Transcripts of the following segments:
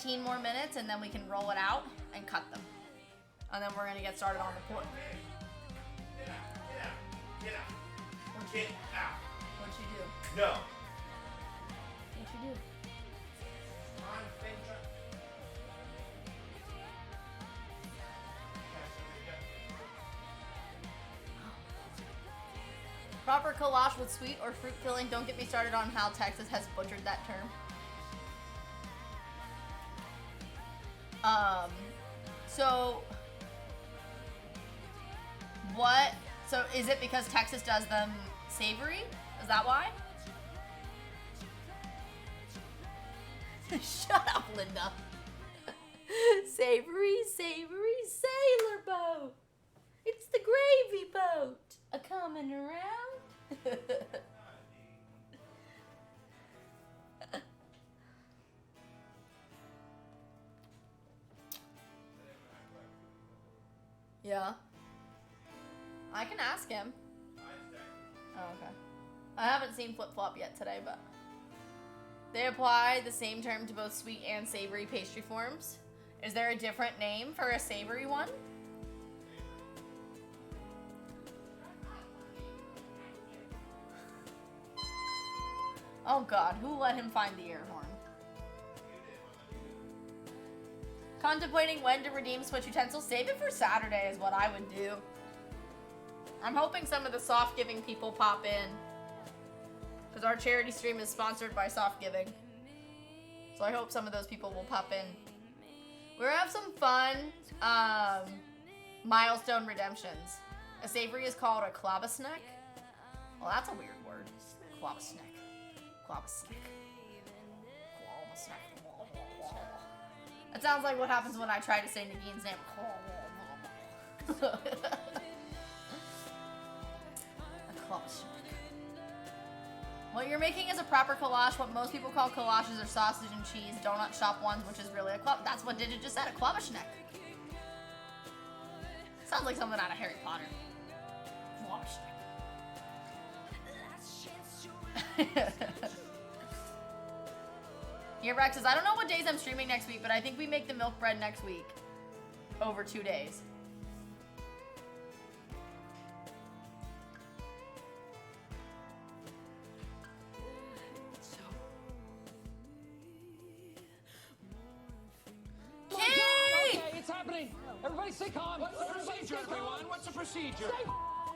15 more minutes and then we can roll it out and cut them. And then we're gonna get started on the pork. Get out. What'd she do? No. What'd she do? Proper collage with sweet or fruit filling. Don't get me started on how Texas has butchered that term. So what? So is it because Texas does them savory? Is that why? Shut up, Linda. Savory, savory sailor boat. It's the gravy boat. A coming around. Yeah. I can ask him. Oh, okay. I haven't seen Flip Flop yet today, but they apply the same term to both sweet and savory pastry forms. Is there a different name for a savory one? Oh God, who let him find the air horn? Contemplating when to redeem Switch utensils. Save it for Saturday is what I would do. I'm hoping some of the Soft Giving people pop in, because our charity stream is sponsored by Soft Giving. So I hope some of those people will pop in. We're gonna have some fun milestone redemptions. A savory is called a klobasnek. Well, that's a weird word. Klobasnek. Klobasnek. Klobasnek. That sounds like what happens when I try to say Nagine's name. What you're making is a proper collage. What most people call collages are sausage and cheese donut shop ones, which is really a club. That's what Digit just said, a klobasnek. Sounds like something out of Harry Potter. Klobasnek. Here, Rex says, I don't know what days I'm streaming next week, but I think we make the milk bread next week. Over 2 days. Okay, it's happening. Everybody stay calm. What's the procedure, everyone? What's the procedure? Stay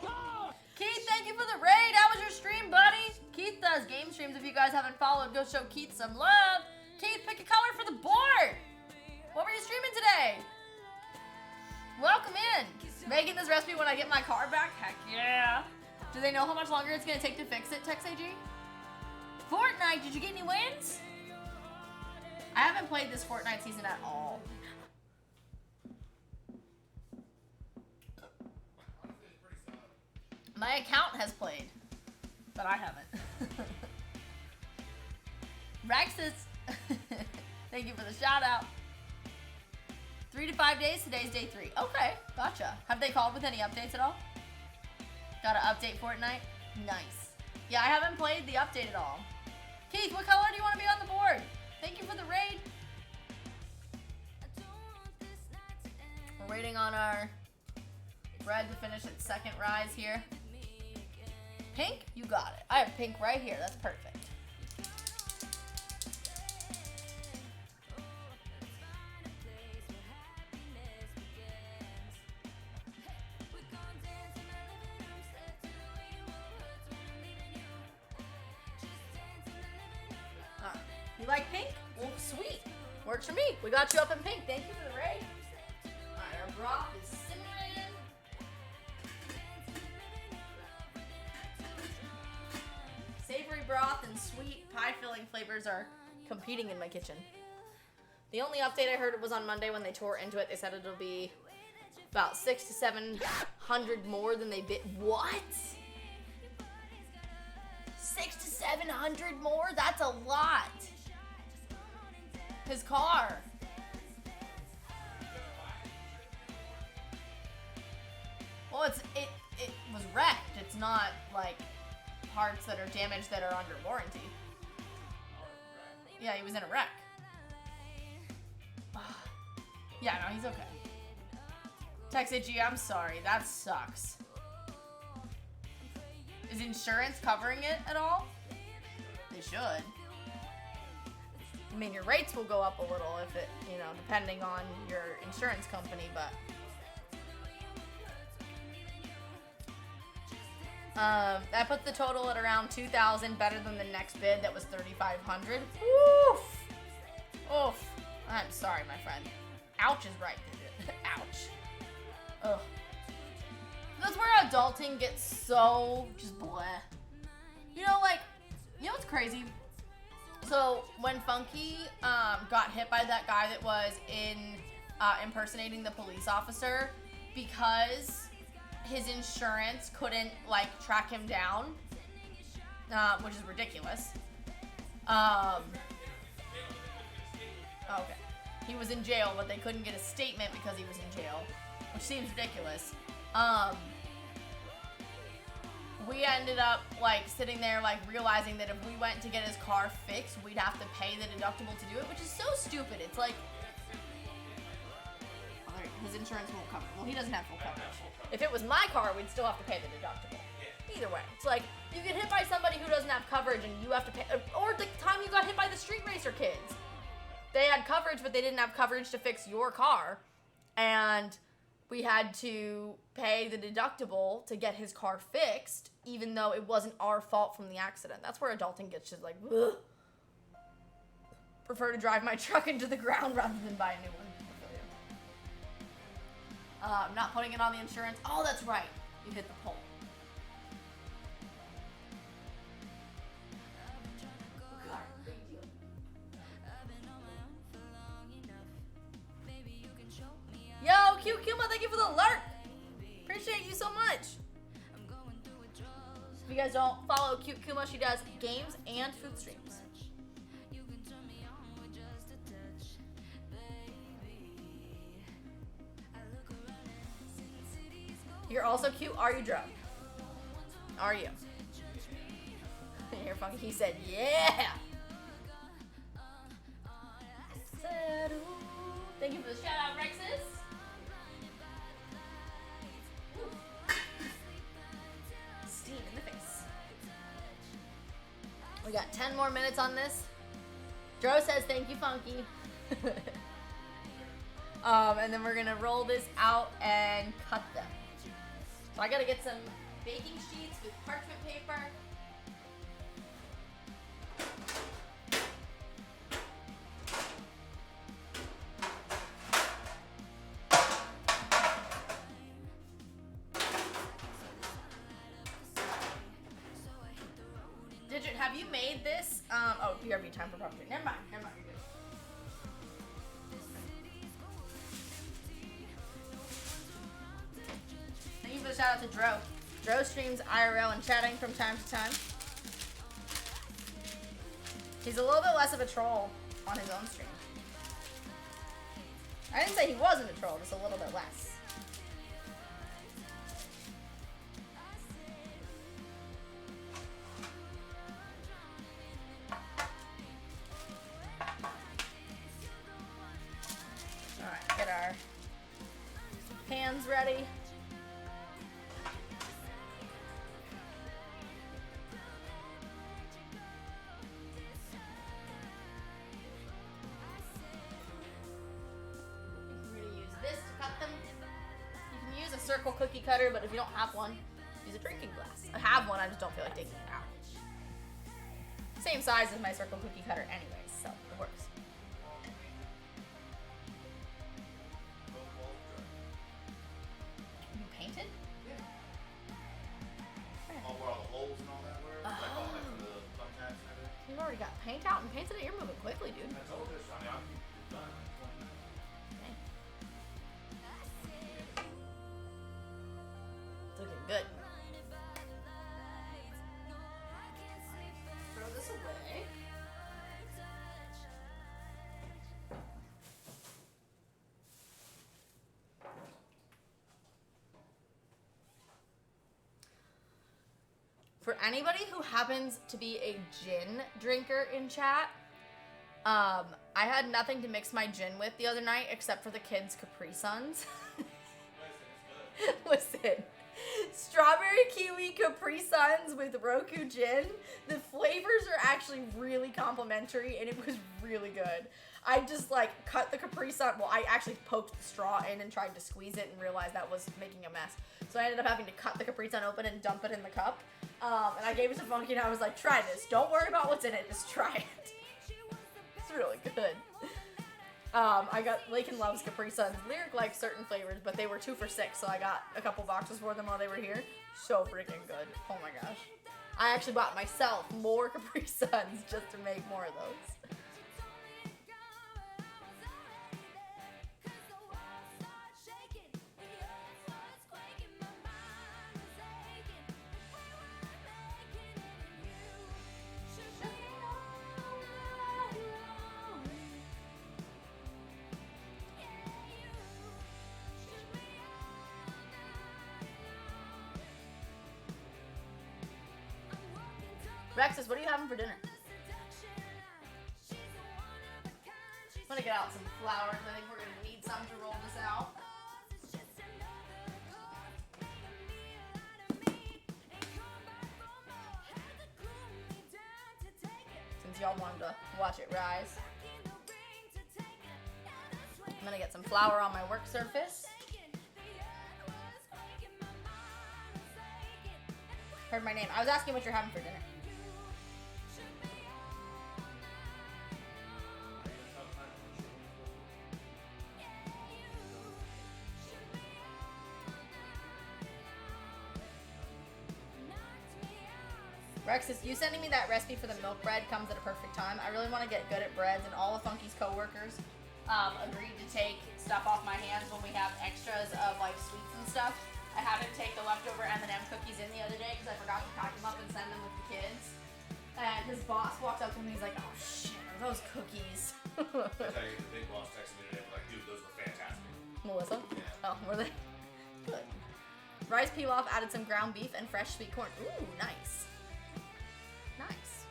calm. Keith, thank you for the raid. How was your stream, buddy? Keith does game streams. If you guys haven't followed, go show Keith some love. Keith, pick a color for the board. What were you streaming today? Welcome in. Making this recipe when I get my car back? Heck yeah. Do they know how much longer it's going to take to fix it, TexAG? Fortnite, did you get any wins? I haven't played this Fortnite season at all. My account has played, but I haven't. Rexus, thank you for the shout out. 3 to 5 days, today's day 3. Okay, gotcha. Have they called with any updates at all? Gotta update Fortnite? Nice. Yeah, I haven't played the update at all. Keith, what color do you want to be on the board? Thank you for the raid. We're waiting on our bread to finish its second rise here. Pink? You got it. I have pink right here. That's perfect. You like pink? Well, sweet. Works for me. We got you up in pink. Thank you for the raid. Alright, our broth is simmering. Savory broth and sweet pie filling flavors are competing in my kitchen. The only update I heard was on Monday when they tore into it. They said it'll be about 600 to 700 more than they bid. What? 600 to 700 more? That's a lot. His car. Well, it was wrecked. It's not like parts that are damaged that are under warranty. Yeah, he was in a wreck. Yeah, no, he's okay. Text Itchy, I'm sorry. That sucks. Is insurance covering it at all? They should. I mean, your rates will go up a little if it, you know, depending on your insurance company, but... that put the total at around 2,000, better than the next bid that was 3,500. Oof! Oof. I'm sorry, my friend. Ouch is right, ouch. Ugh. That's where adulting gets so just bleh. You know, like, you know what's crazy? So when Funky got hit by that guy that was impersonating the police officer, because his insurance couldn't like track him down, which is ridiculous. Okay. He was in jail, but they couldn't get a statement because he was in jail, which seems ridiculous. We ended up like sitting there like realizing that if we went to get his car fixed, we'd have to pay the deductible to do it, which is so stupid. It's like, his insurance won't cover it. Well, he doesn't have full coverage. If it was my car, we'd still have to pay the deductible. Either way, it's like you get hit by somebody who doesn't have coverage and you have to pay, or the time you got hit by the street racer kids. They had coverage, but they didn't have coverage to fix your car, and we had to pay the deductible to get his car fixed, even though it wasn't our fault from the accident. That's where adulting gets just like, ugh. Prefer to drive my truck into the ground rather than buy a new one. Not putting it on the insurance. Oh, that's right. You hit the pole. Yo, Cute Kuma, thank you for the alert. Appreciate you so much. If you guys don't follow Cute Kuma, she does games and food streams. You're also cute. Are you drunk? Are you? You're funky. He said, yeah. Thank you for the shout out, Rexus. Steam in the face. We got 10 more minutes on this. Dro says, thank you, Funky. And then we're gonna roll this out and cut them. So I gotta get some baking sheets with parchment paper. Digit, have you made this? Oh, BRB time for property. Never mind, you're good. Thank you for the shout out to Dro. Dro streams IRL and chatting from time to time. He's a little bit less of a troll on his own stream. I didn't say he wasn't a troll, just a little bit less. Alright, get our pans ready. Circle cookie cutter, but if you don't have one, use a drinking glass. I have one, I just don't feel like taking it out. Same size as my circle cookie cutter anyways, so it works. You painted? Yeah. Oh, where all the holes and all that were? Like all like the thumbtacks and everything? You've already got paint out and painted it. You're moving quickly, dude. I told this, I mean, I'm done. Looking good. Throw this away. For anybody who happens to be a gin drinker in chat, I had nothing to mix my gin with the other night except for the kids' Capri Suns. Listen, strawberry kiwi Capri Suns with Roku gin. The flavors are actually really complimentary and it was really good. I just like cut the Capri Sun. Well, I actually poked the straw in and tried to squeeze it and realized that was making a mess. So I ended up having to cut the Capri Sun open and dump it in the cup. And I gave it to Funky and I was like, try this. Don't worry about what's in it. Just try it. It's really good. I got Lakin loves Capri Suns. Lyric likes certain flavors, but they were 2 for $6, so I got a couple boxes for them while they were here. So freaking good. Oh my gosh. I actually bought myself more Capri Suns just to make more of those. Rexus, what are you having for dinner? I'm gonna get out some flowers. I think we're gonna need some to roll this out. Since y'all wanted to watch it rise. I'm gonna get some flour on my work surface. Heard my name. I was asking what you're having for dinner. Rexus, you sending me that recipe for the milk bread comes at a perfect time. I really want to get good at breads, and all of Funky's coworkers agreed to take stuff off my hands when we have extras of like sweets and stuff. I had him take the leftover M&M cookies in the other day because I forgot to pack them up and send them with the kids. And his boss walked up to me and he's like, "Oh shit, are those cookies?" I tell you, the big boss texted me today, like, dude, those were fantastic. Melissa? Yeah. Oh, were they? Good. Rice pilaf, added some ground beef and fresh sweet corn. Ooh, nice. Nice.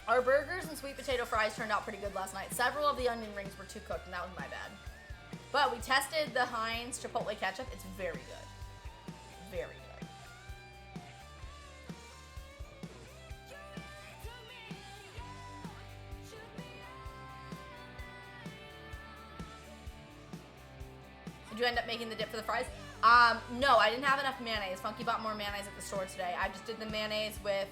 Our burgers and sweet potato fries turned out pretty good last night. Several of the onion rings were too cooked, and that was my bad. But we tested the Heinz Chipotle ketchup. It's very good. Very good. Did you end up making the dip for the fries? No, I didn't have enough mayonnaise. Funky bought more mayonnaise at the store today. I just did the mayonnaise with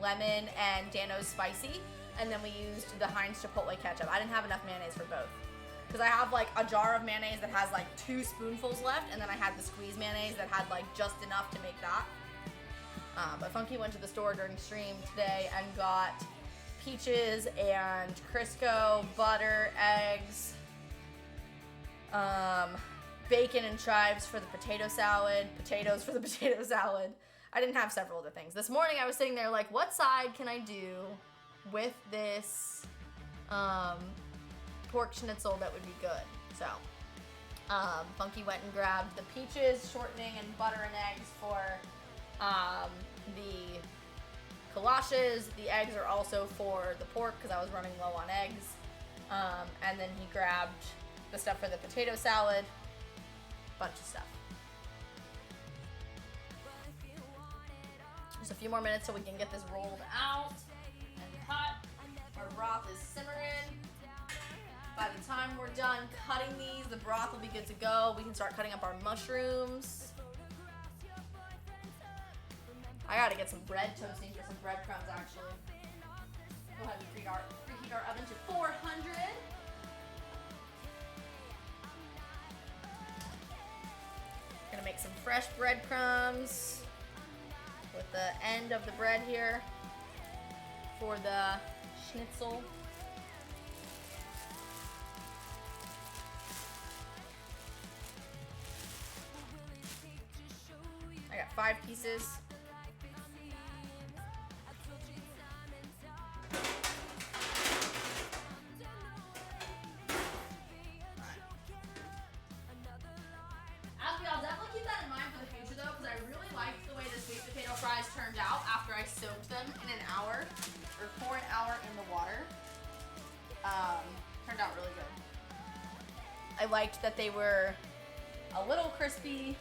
lemon and Dano's spicy, and then we used the Heinz Chipotle ketchup. I didn't have enough mayonnaise for both. Because I have like a jar of mayonnaise that has like 2 spoonfuls left, and then I had the squeeze mayonnaise that had like just enough to make that. But Funky went to the store during stream today and got peaches and Crisco, butter, eggs, bacon and chives for the potato salad, potatoes for the potato salad. I didn't have several other things. This morning I was sitting there like, what side can I do with this pork schnitzel that would be good? So, Funky went and grabbed the peaches, shortening, and butter and eggs for the kolaches. The eggs are also for the pork because I was running low on eggs. And then he grabbed the stuff for the potato salad. Bunch of stuff. Just a few more minutes so we can get this rolled out and cut. Our broth is simmering. By the time we're done cutting these, the broth will be good to go. We can start cutting up our mushrooms. I gotta get some bread toasting for some breadcrumbs actually. Go ahead and preheat our oven to 400. Gonna make some fresh breadcrumbs with the end of the bread here for the schnitzel. I got 5 pieces. I'll definitely keep that in mind for the future though, because I really liked the way the sweet potato fries turned out after I soaked them in an hour, or for an hour Turned out really good. I liked that they were a little crispy,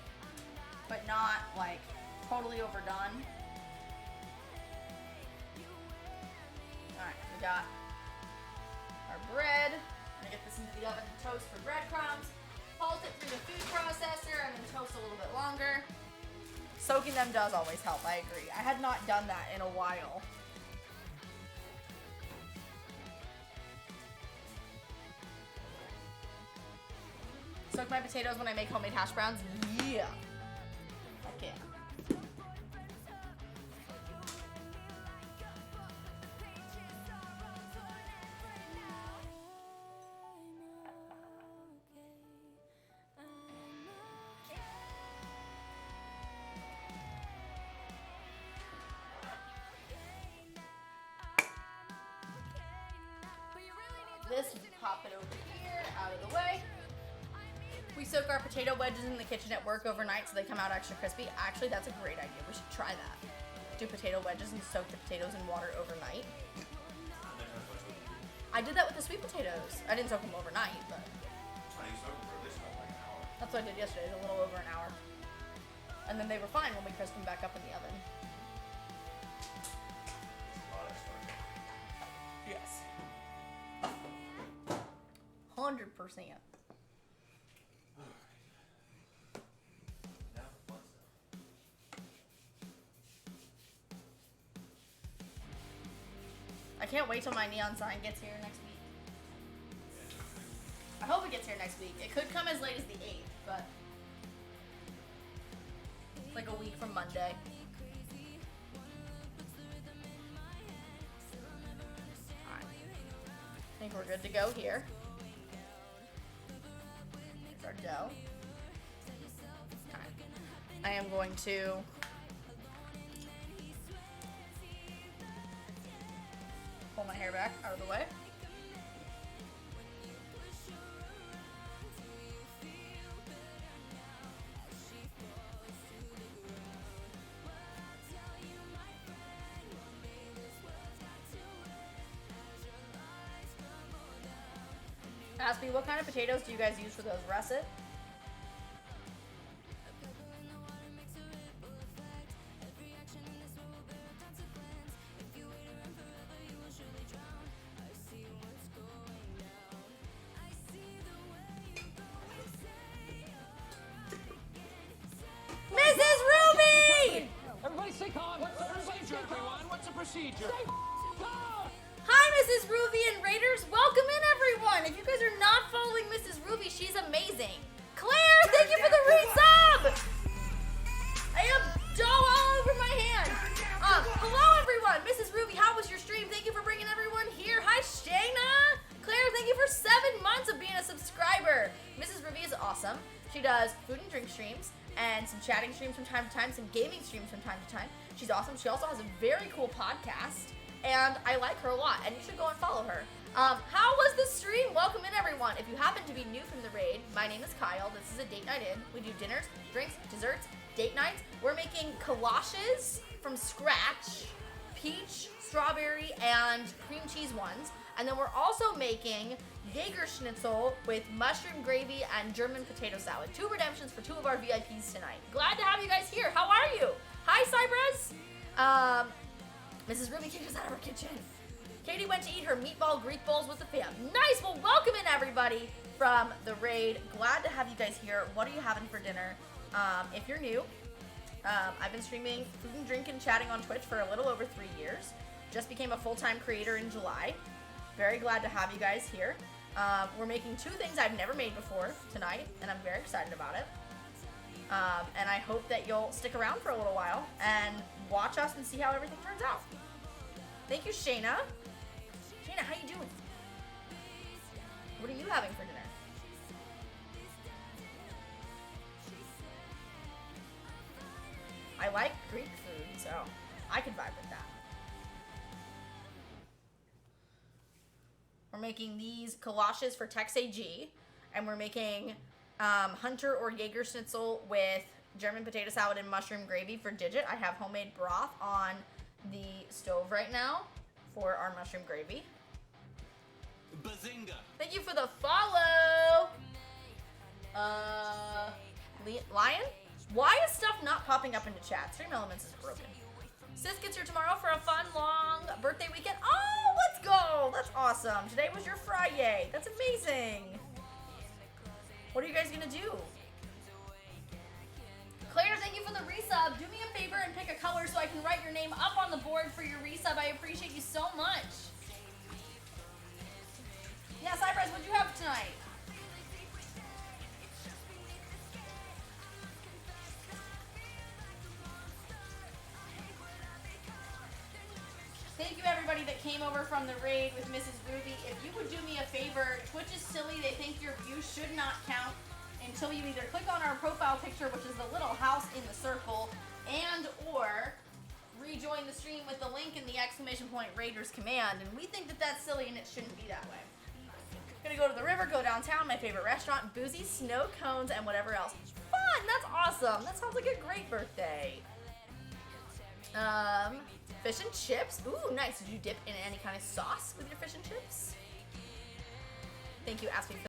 but not like totally overdone. Alright, we got our bread. I'm gonna get this into the oven to toast for breadcrumbs. Pulse it through the food processor and then toast a little bit longer. Soaking them does always help, I agree. I had not done that in a while. Soak my potatoes when I make homemade hash browns? Yeah. Okay. This, pop it over here, out of the way. We soak our potato wedges in the kitchen at work overnight so they come out extra crispy. Actually, that's a great idea. We should try that. Do potato wedges and soak the potatoes in water overnight. I did that with the sweet potatoes. I didn't soak them overnight, but that's what I did yesterday, a little over an hour. And then they were fine when we crisped them back up in the oven. Yes. 100%. I can't wait till my neon sign gets here next week. I hope it gets here next week. It could come as late as the 8th, but it's like a week from Monday. Alright. I think we're good to go here. Here's our dough. Alright. I am going to pull my hair back out of the way. Ask me, what kind of potatoes do you guys use for those russet? Mrs. Ruby! Everybody stay calm. What's the procedure, everyone? What's the procedure? Stay calm! Hi, Mrs. Ruby and Raiders. Welcome in, everyone. If you guys are not following Mrs. Ruby, she's amazing. Claire, thank you for the resub. I have dough all over my hand. Hello, everyone. Mrs. Ruby, how was your stream? Thank you for bringing everyone here. Hi, Shayna. Claire, thank you for 7 months of being a subscriber. Mrs. Ruby is awesome. She does food and drink streams and some chatting streams from time to time, some gaming streams from time to time. She's awesome. She also has a very cool podcast. And I like her a lot, and you should go and follow her. How was the stream? Welcome in, everyone. If you happen to be new from the raid, my name is Kyle. This is a date night in. We do dinners, drinks, desserts, date nights. We're making collages from scratch, peach, strawberry, and cream cheese ones. And then we're also making Jaeger schnitzel with mushroom gravy and German potato salad. 2 redemptions for 2 of our VIPs tonight. Glad to have you guys here. How are you? Hi, Cypress. Mrs. Ruby kicked us out of her kitchen. Katie went to eat her meatball Greek bowls with the fam. Nice. Well, welcome in, everybody, from the raid. Glad to have you guys here. What are you having for dinner? If you're new, I've been streaming food and drink and chatting on Twitch for a little over 3 years. Just became a full-time creator in July. Very glad to have you guys here. We're making 2 things I've never made before tonight, and I'm very excited about it. And I hope that you'll stick around for a little while and watch us and see how everything turns out. Thank you, Shayna. Shayna, how you doing? What are you having for dinner? I like Greek food, so I could vibe with that. We're making these collages for Tex AG, and we're making Hunter or Jaeger schnitzel with German potato salad and mushroom gravy for Digit. I have homemade broth on the stove right now for our mushroom gravy. Bazinga. Thank you for the follow. Lion? Why is stuff not popping up into chat? Stream Elements is broken. Sis gets here tomorrow for a fun, long birthday weekend. Oh, let's go. That's awesome. Today was your Friday. That's amazing. What are you guys going to do? Claire, thank you for the resub. Do me a favor and pick a color so I can write your name up on the board for your resub. I appreciate you so much. Yeah, Cypress, what'd you have tonight? Thank you everybody that came over from the raid with Mrs. Ruby. If you would do me a favor, Twitch is silly. They think your views should not count until you either click on our profile picture, which is the little house in the circle, and or rejoin the stream with the link in the exclamation point Raiders command. And we think that that's silly and it shouldn't be that way. Gonna go to the river, go downtown, my favorite restaurant, boozy, snow cones, and whatever else. Fun! That's awesome! That sounds like a great birthday. Fish and chips. Ooh, nice. Did you dip in any kind of sauce with your fish and chips? Thank you, Ask Me.